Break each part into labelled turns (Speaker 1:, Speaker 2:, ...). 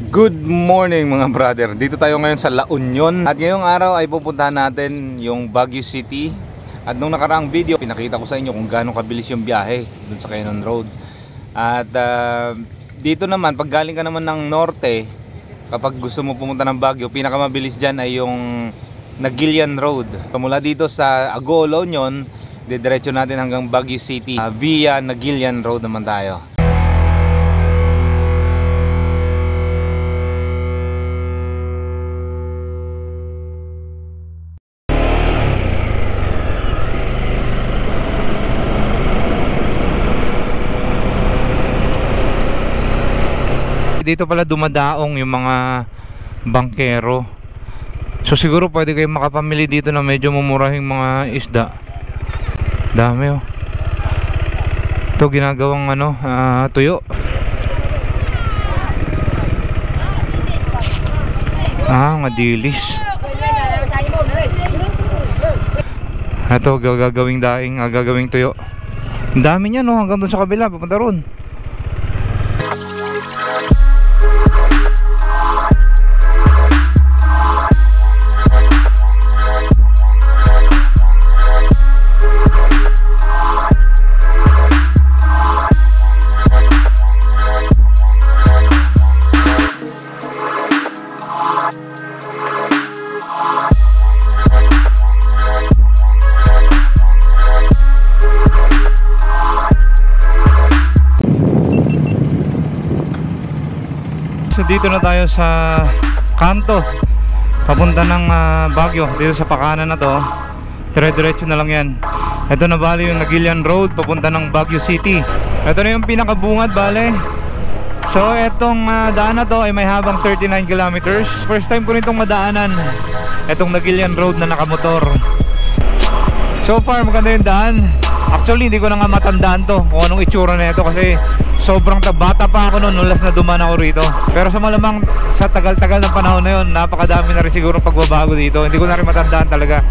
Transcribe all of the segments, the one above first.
Speaker 1: Good morning mga brother. Dito tayo ngayon sa La Union. At ngayong araw ay pupuntahan natin yung Baguio City. At nung nakaraang video, pinakita ko sa inyo kung gaano kabilis yung biyahe dun sa Cannon Road. At dito naman, pag galing ka naman ng norte, kapag gusto mo pumunta ng Baguio, pinakamabilis dyan ay yung Nagilian Road. Mula dito sa Agoo, La Union, didiretso natin hanggang Baguio City via Nagilian Road naman tayo. Dito pala dumadaong yung mga bangkero. So siguro pwede kayo makapamili dito na medyo mumurahing mga isda. Dami oh. Ito ginagawang tuyo. Madilis. Ito gagawing daing, gagawing tuyo. Ang dami niya no, hanggang doon sa kabila, papunta ron. So dito na tayo sa kanto papunta ng Baguio. Dito sa pakanan na to, dire-diretso na lang yan. Ito na bali yung Nagilian Road papunta ng Baguio City. Ito na yung pinakabungad bale. So etong daan na to ay may habang 39 kilometers. First time ko rin itong madaanan, etong Nagilian Road na nakamotor. So far maganda yung daan. Actually hindi ko na nga matandaan to kung anong itsura na ito kasi sobrang bata pa ako noon last na dumaan ako rito. Pero sa malamang sa tagal-tagal ng panahon na yun, napakadami na rin siguro pagbabago dito. Hindi ko na rin matandaan talaga.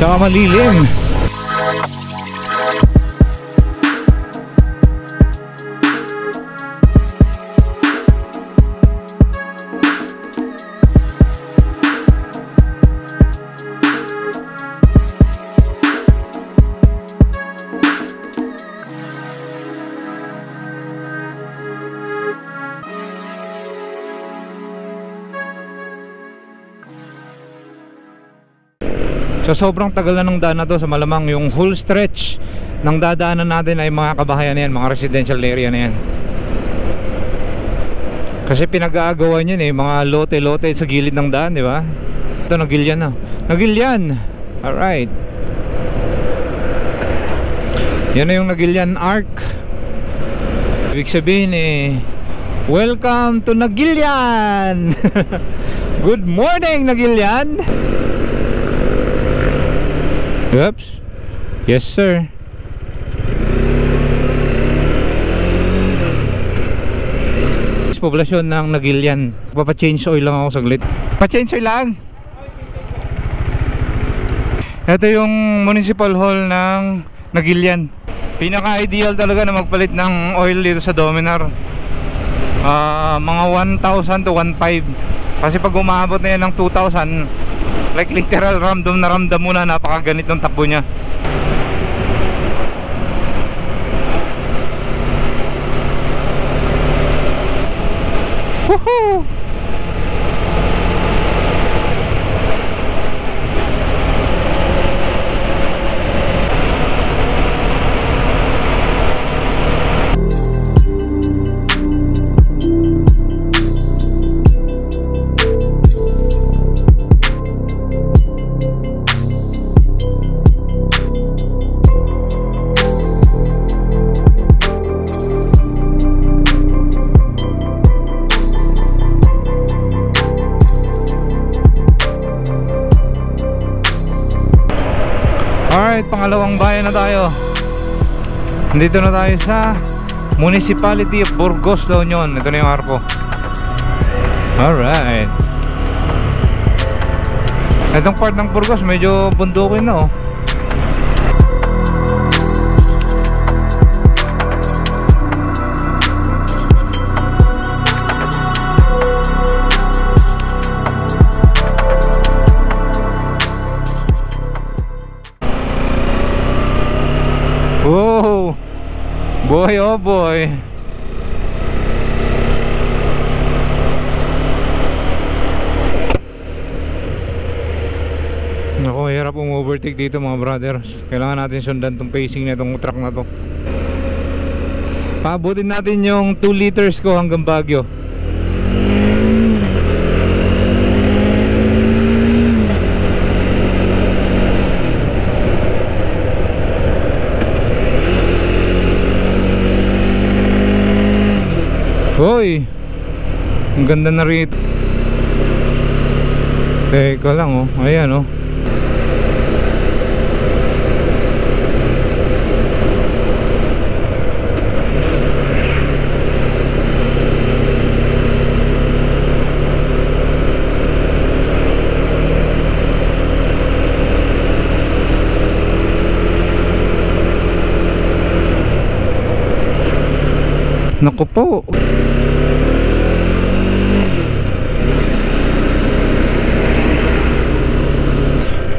Speaker 1: Tsaka malilim. So sobrang tagal na ng daan na to. Sa malamang yung whole stretch ng dadaanan natin ay mga kabahayan na yan, mga residential area na yan. Kasi pinag-aagawan yun mga lote-lote sa gilid ng daan, di ba? Ito Nagilian na. Nagilian! Alright. Yan na yung Nagilian Arc. Ibig sabihin welcome to Nagilian! Good morning Nagilian! Oops. Yes sir. Poblasyon ng Nagilian. Papa-change oil lang ako saglit. Pa-change oil lang. Ito yung municipal hall ng Nagilian. Pinaka-ideal talaga na magpalit ng oil dito sa Dominar. Mga 1,000 to 1,500. Kasi pag umabot na yan ng 2,000, like literal ramdam na ramdam mo na napakaganit ng takbo niya. Woohoo! Alright, pangalawang bayan na tayo. Dito na tayo sa Municipality of Burgos, La Union. Ito na yung arko. Alright. Itong part ng Burgos medyo bundukin na, oh. Whoa! Boy, oh boy! Ako, hirap overtake dito mga brothers. Kailangan natin sundan tong pacing na itong truck na to. Paabutin natin yung 2 liters ko hanggang Baguio. Hoy! Ang ganda na rito. Teka lang, oh. Ayan, oh. Naku po.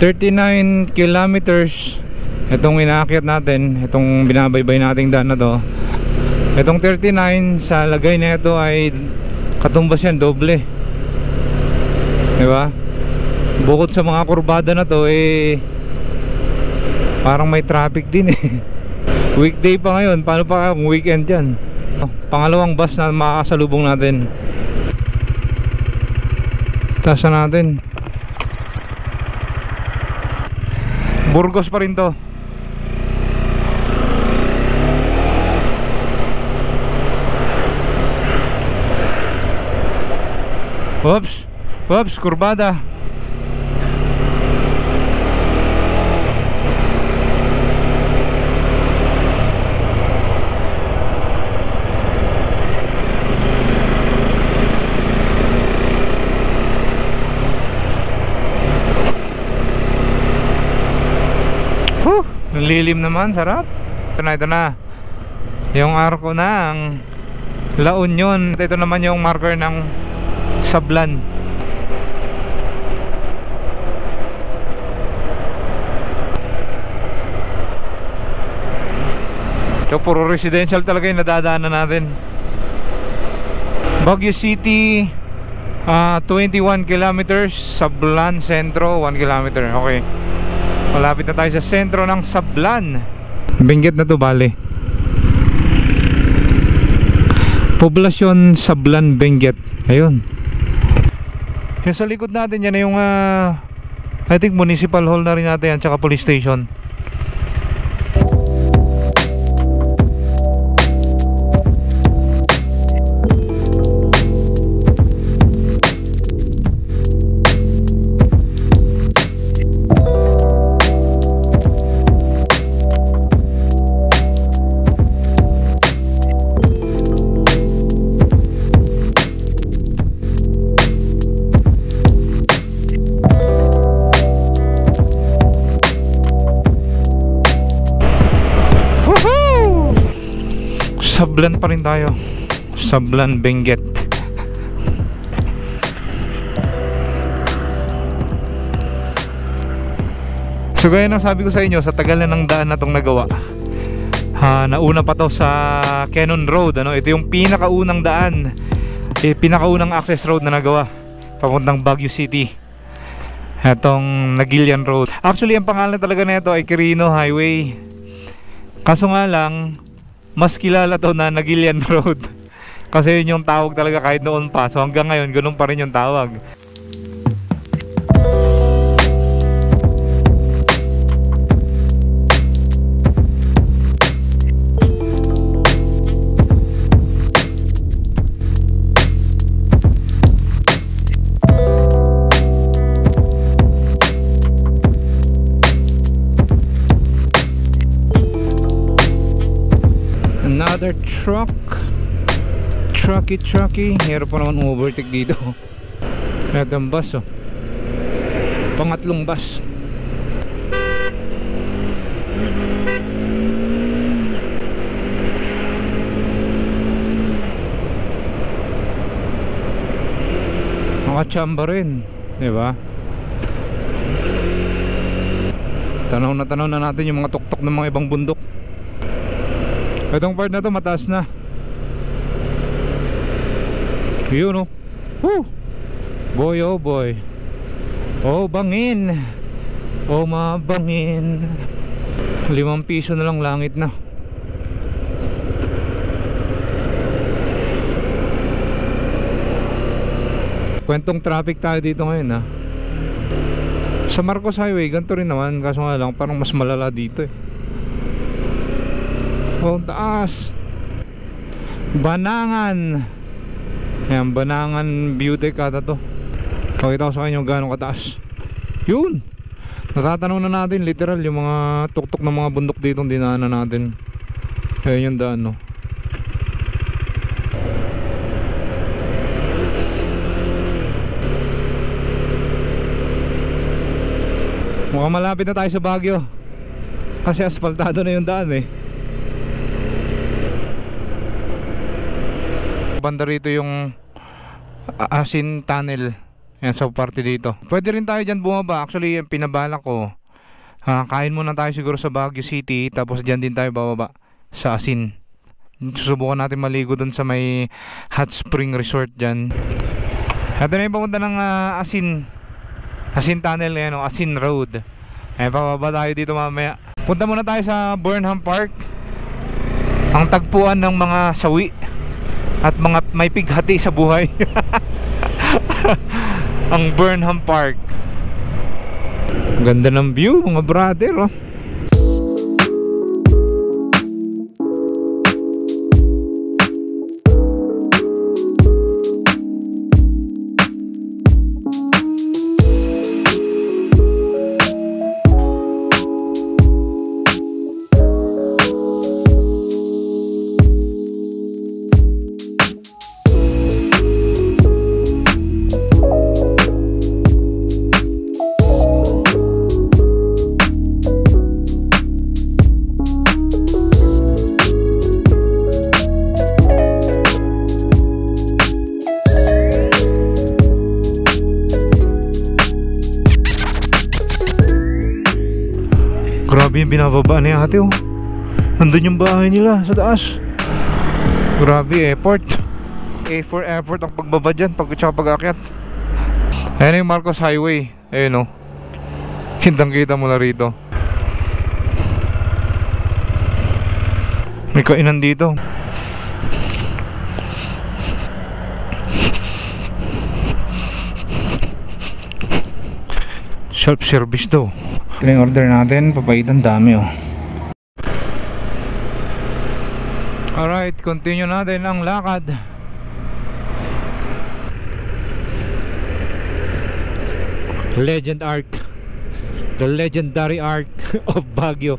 Speaker 1: $39 itong inaakyat natin, itong binabaybay nating daan na to. Itong 39 sa lagay na ito ay katumbas yan, doble, diba? Bukod sa mga kurbada na to, parang may traffic din eh. Weekday pa ngayon, paano pa kung weekend yan? Pangalawang bus na makakasalubong natin. Tasa natin. Burgos pa rin to. Oops, oops, kurbada. Lilim naman, sarap. Ito na yung arko ng La Union. Ito naman yung marker ng Sablan. Ito puro residential talaga yung nadadaanan natin. Baguio City 21 kilometers. Sablan Sentro 1 kilometer. Okay, malapit na tayo sa sentro ng Sablan. Benguet na to, bale. Poblasyon Sablan, Benguet. Ayun. Yung sa likod natin yan yung I think municipal hall na rin natin yan, tsaka police station. Sablan pa rin tayo. Sablan, Benguet. So gaya ng sabi ko sa inyo, sa tagal na ng daan na itong nagawa, nauna pa to sa Cannon Road, ano? Ito yung pinakaunang daan, pinakaunang access road na nagawa papuntang Baguio City, itong Nagilian Road. Actually ang pangalan talaga na ito ay Quirino Highway, kaso nga lang mas kilala to na Nagilian Road kasi yun yung tawag talaga kahit noon pa. So hanggang ngayon ganun pa rin yung tawag. Another trucky. Meron pa naman overtake dito. Ito ang bus, oh. Pangatlong bus. Nakachamba rin, diba? Tanaw na natin yung mga tuktok ng mga ibang bundok. Itong part na to mataas na. Yun, oh. Woo! Boy, oh boy. Oh, bangin. Oh, mabangin. 5 piso na lang, langit na. Kwentong traffic tayo dito ngayon, ha. Sa Marcos Highway ganito rin naman, kaso nga lang parang mas malala dito, eh. Oh, taas. Banangan. Ayan, Banangan Beauty kata to. Pakita ko sa inyo gano'ng kataas. Yun. Natatanaw na natin literal yung mga tuktok ng mga bundok dito dinaanan natin. Ayan yung daan, no. Mukhang malapit na tayo sa Baguio. Kasi asfaltado na yung daan, eh. Banda rito yung Asin Tunnel. Yan sa parte dito. Pwede rin tayo dyan bumaba. Actually, yung pinabala ko, kain muna tayo siguro sa Baguio City, tapos dyan din tayo bababa sa Asin. Susubukan natin maligo dun sa may Hot Spring Resort dyan. Ito na yung papunta ng Asin Tunnel, yan, o Asin Road. Pababa tayo dito mamaya. Punta muna tayo sa Burnham Park, ang tagpuan ng mga sawi at mga may pighati sa buhay. Ang Burnham Park. Ganda ng view, mga brother, oh. Grabe yung binababa ni ate, oh. Nandun yung bahay nila sa taas. Grabe, airport. A4 airport ang pagbaba dyan, pag-akyat. Ayan yung Marcos Highway. Ayun, oh. Kitang-kita mo na rito. May kainan dito. Self-service daw. Ito yung order natin, papaitan dami, oh. Alright, continue natin ang lakad. Legend Arc, the legendary arc of Baguio.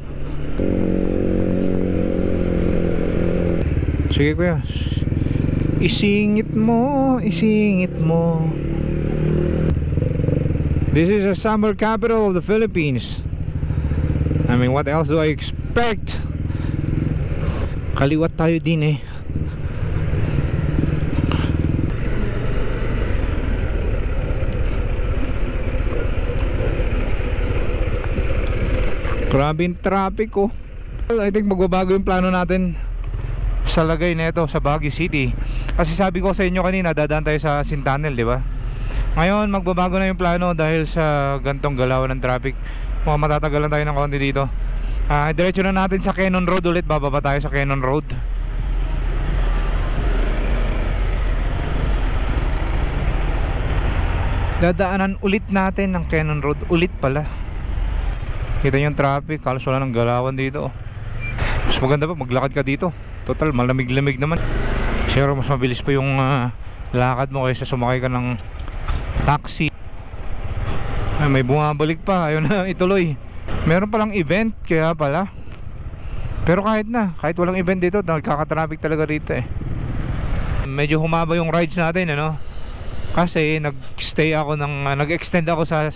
Speaker 1: Sige kuya, isingit mo, isingit mo. This is the summer capital of the Philippines. I mean, what else do I expect? Kaliwat tayo din, eh. Grabe yung traffic, oh. I think magbabago yung plano natin sa lagay na ito sa Baguio City. Kasi sabi ko sa inyo kanina, dadaan tayo sa Asin Tunnel, di ba? Ngayon magbabago na yung plano dahil sa gantong galawan ng traffic. Mukhang matatagalan tayo ng konti dito. Diretso na natin sa Cannon Road ulit. Bababa tayo sa Cannon Road. Dadaanan ulit natin ng Cannon Road. Ulit pala. Kita nyo yung traffic, halos wala ng galawan dito. Mas maganda pa maglakad ka dito. Total malamig-lamig naman. Siyempre mas mabilis pa yung lakad mo kaysa sumakay ka ng taxi. Ay, may bumabalik pa, ayun na ituloy. Meron palang event, kaya pala Pero kahit walang event dito, nagkaka-traffic talaga rito eh. Medyo humaba yung rides natin, ano? Kasi nag-extend ako sa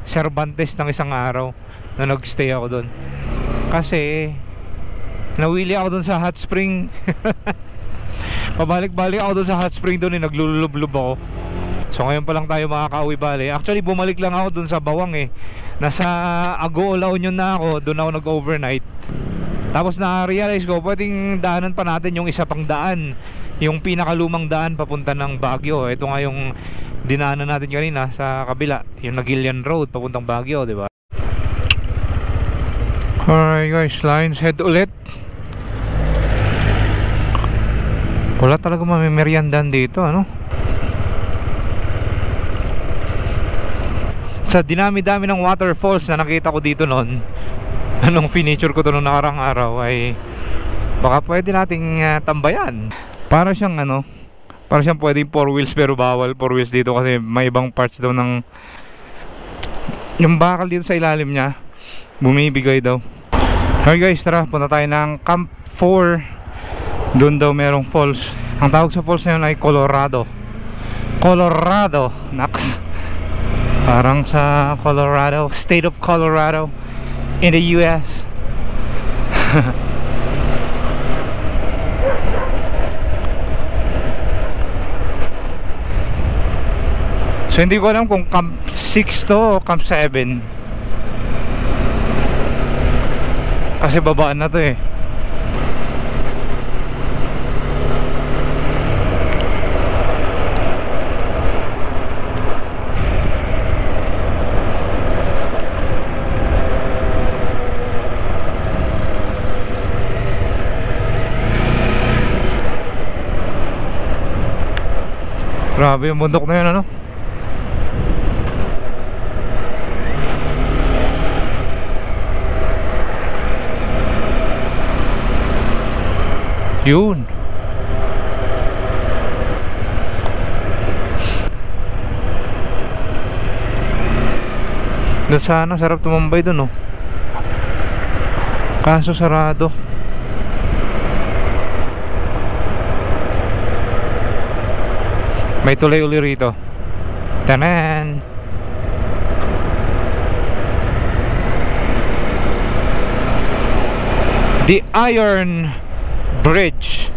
Speaker 1: Cervantes ng isang araw na nag-stay ako doon. Kasi nawili ako doon sa hot spring. Pabalik-balik ako doon sa hot spring doon, naglulublob ako. So ngayon pa lang tayo makakauwi bali. Actually bumalik lang ako doon sa Bawang eh. Nasa Agoo, La Union na ako, doon ako nag-overnight. Tapos na-realize ko, pwedeng daanan pa natin yung isa pang daan, yung pinakalumang daan papunta ng Baguio. Ito nga yung dinaanan natin kanina sa kabila, yung Nagilian Road papuntang Baguio, di ba? Alright guys, Lion's Head ulit. Wala talaga mamimeriandan dito, ano? Sa dinami-dami ng waterfalls na nakita ko dito noon, anong finiture ko to nung nakarang araw, ay baka pwede nating tambayan. Para siyang pwedeng 4 wheels pero bawal 4 wheels dito kasi may ibang parts daw ng yung bakal dito sa ilalim niya bumibigay daw. Okay guys, tara, punta tayo ng Camp 4. Doon daw merong falls. Ang tawag sa falls na yun ay Colorado. Naks. Parang sa Colorado, state of Colorado in the US. So hindi ko alam kung Camp 6 to o Camp 7. Kasi babaan na to eh. Grabe yung bundok na yun, ano? Yun. Doon sana sarap tumambay doon, oh. Kaso sarado. May tulay uli rito. Tanan. The Iron Bridge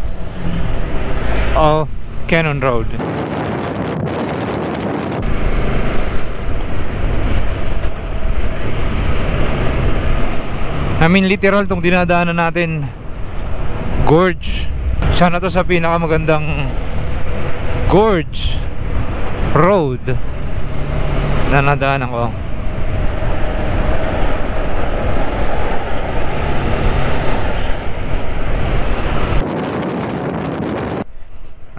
Speaker 1: of Cannon Road. I mean literal tong dinadaanan natin, gorge. Sana to sa pinakamagandang gorge road na nadaanan ko.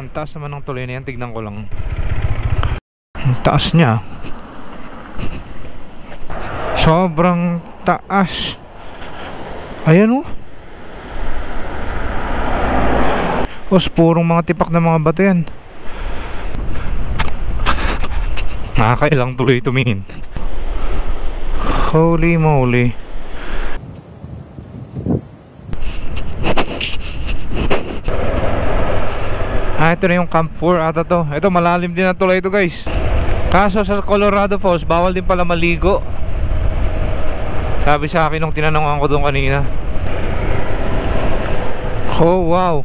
Speaker 1: Ang taas naman ng tuloy na yan, tignan ko lang. Ang taas niya, sobrang taas. Ayan, oh. Purong mga tipak na mga bato yan. Nakakailang tuloy tumingin. Holy moly. Ito na yung Camp 4 ata to. Ito malalim din na tulay ito guys. Kaso sa Colorado Falls bawal din pala maligo. Sabi sa akin nung tinanongan ko doon kanina. Oh wow.